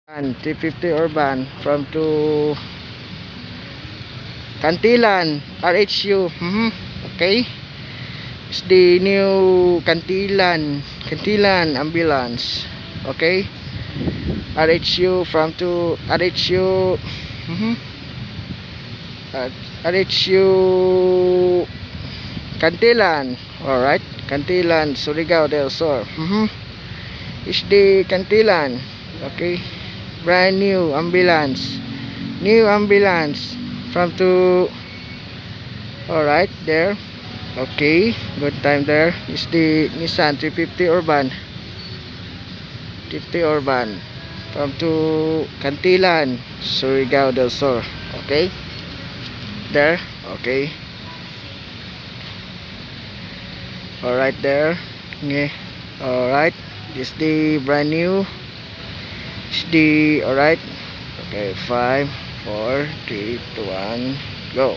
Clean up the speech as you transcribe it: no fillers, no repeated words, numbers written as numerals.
And 350 Urban from to Cantilan RHU. Okay, it's the new Cantilan ambulance. Okay, RHU from to RHU. RHU Cantilan. Alright, Cantilan, Surigao del Sur. It's the Cantilan. Okay, brand new ambulance from to. Alright, there. Okay, good time there. It's the Nissan 350 Urban 50 Urban from to Cantilan, Surigao del Sur. Okay, there. Okay, alright, there. Okay. Alright, this the brand new. It's the. Alright. Okay, 5 4 3 2 1 go.